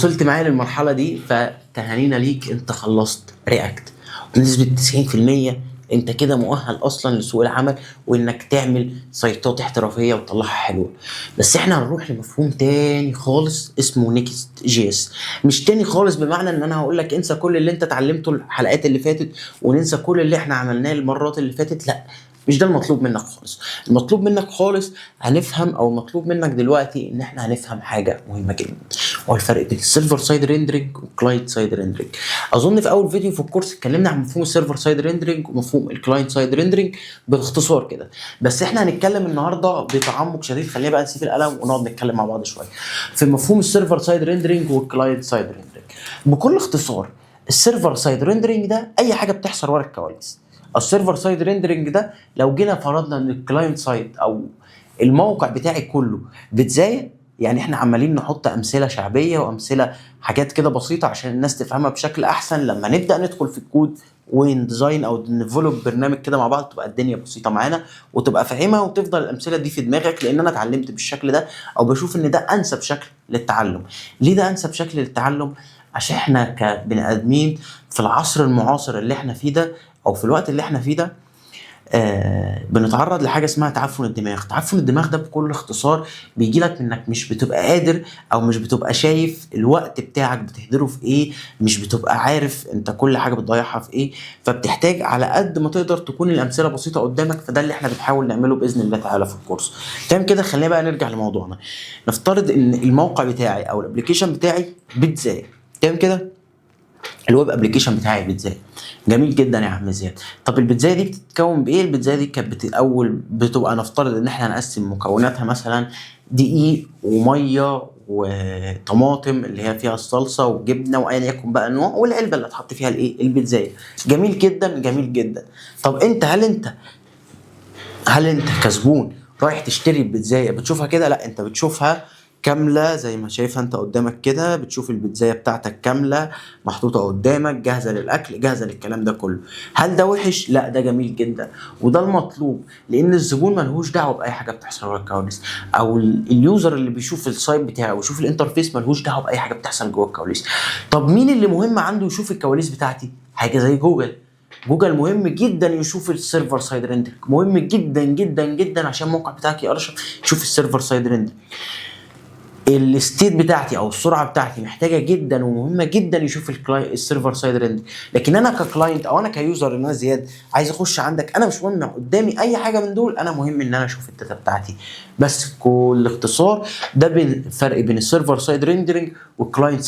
وصلت معايا للمرحله دي فتهانينا ليك، انت خلصت رياكت بنسبه 90%. انت كده مؤهل اصلا لسوق العمل وانك تعمل سيطات احترافيه وتطلعها حلوه. بس احنا هنروح لمفهوم تاني خالص اسمه نيكست جي اس. مش تاني خالص بمعنى ان انا هقول لك انسى كل اللي انت اتعلمته الحلقات اللي فاتت وننسى كل اللي احنا عملناه المرات اللي فاتت، لا، مش ده المطلوب منك خالص. المطلوب منك خالص هنفهم، او المطلوب منك دلوقتي ان احنا هنفهم حاجه مهمه جدا، هو الفرق بين السيرفر سايد ريندرنج والكلاينت سايد ريندرنج. اظن في اول فيديو في الكورس اتكلمنا عن مفهوم السيرفر سايد ريندرنج ومفهوم الكلاينت سايد ريندرنج باختصار كده، بس احنا هنتكلم النهارده بتعمق شديد. خلينا بقى نسيب القلم ونقعد نتكلم مع بعض شويه في مفهوم السيرفر سايد ريندرنج والكلاينت سايد ريندرنج بكل اختصار. السيرفر سايد ريندرنج ده اي حاجه بتحصل ورا الكواليس. السيرفر سايد ريندرنج ده لو جينا فرضنا ان الكلاينت سايد او الموقع بتاعي كله بتزايد، يعني احنا عمالين نحط امثله شعبيه وامثله حاجات كده بسيطه عشان الناس تفهمها بشكل احسن. لما نبدا ندخل في الكود ونديزاين او نفولوب برنامج كده مع بعض تبقى الدنيا بسيطه معانا وتبقى فاهمها وتفضل الامثله دي في دماغك، لان انا اتعلمت بالشكل ده او بشوف ان ده انسب شكل للتعلم. ليه ده انسب شكل للتعلم؟ عشان احنا كبني ادمين في العصر المعاصر اللي احنا فيه ده او في الوقت اللي احنا فيه ده بنتعرض لحاجه اسمها تعفن الدماغ. تعفن الدماغ ده بكل اختصار بيجي لك انك مش بتبقى قادر او مش بتبقى شايف الوقت بتاعك بتهدره في ايه، مش بتبقى عارف انت كل حاجه بتضيعها في ايه، فبتحتاج على قد ما تقدر تكون الامثله بسيطه قدامك. فده اللي احنا بنحاول نعمله باذن الله تعالى في الكورس. تمام كده، خلينا بقى نرجع لموضوعنا. نفترض ان الموقع بتاعي او الابلكيشن بتاعي بيتزاي. تمام كده، الويب ابلكيشن بتاعي بيتزاي. جميل جدا يا عم زياد. طب البيتزايه دي بتتكون بايه؟ البيتزايه دي كانت اول بتبقى نفترض ان احنا هنقسم مكوناتها مثلا دقيق وميه وطماطم اللي هي فيها الصلصه وجبنه وايا يكن بقى نوع، والعلبه اللي هتحط فيها الايه البيتزايه. جميل جدا جميل جدا. طب هل انت كزبون رايح تشتري البيتزايه بتشوفها كده؟ لا، انت بتشوفها كامله زي ما شايفها انت قدامك كده. بتشوف البيتزايه بتاعتك كامله محطوطه قدامك جاهزه للاكل جاهزه للكلام ده كله. هل ده وحش؟ لا، ده جميل جدا وده المطلوب، لان الزبون ملهوش دعوه باي حاجه بتحصل ورا الكواليس، او اليوزر اللي بيشوف السايت بتاعه ويشوف الانترفيس ملهوش دعوه باي حاجه بتحصل جوه الكواليس. طب مين اللي مهم عنده يشوف الكواليس بتاعتي؟ حاجه زي جوجل. جوجل مهم جدا يشوف السيرفر سايد ريندر، مهم جدا جدا جدا عشان الموقع بتاعك يقرش يشوف السيرفر سايد ريندر. الستيت بتاعتي او السرعه بتاعتي محتاجه جدا ومهمه جدا يشوف السيرفر سايد ريندر. لكن انا ككلاينت او انا كيوزر ان انا زياد عايز اخش عندك، انا مش مهم قدامي اي حاجه من دول، انا مهم ان انا اشوف الداتا بتاعتي بس. بكل اختصار ده الفرق بين السيرفر سايد ريندرنج والكلاينت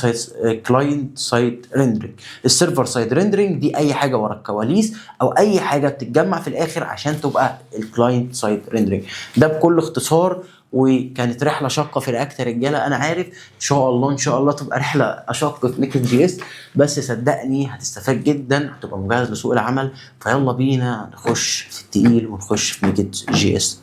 سايد ريندرنج. السيرفر سايد ريندرنج دي اي حاجه ورا الكواليس او اي حاجه بتتجمع في الاخر عشان تبقى الكلاينت سايد ريندرنج. ده بكل اختصار. وكانت رحله شاقه في رياكت يا رجاله، انا عارف. ان شاء الله ان شاء الله تبقى رحله اشق في نيكست جي اس، بس صدقني هتستفاد جدا، هتبقى مجهز لسوق العمل. فيلا بينا نخش في التقيل ونخش في نيكست جي اس.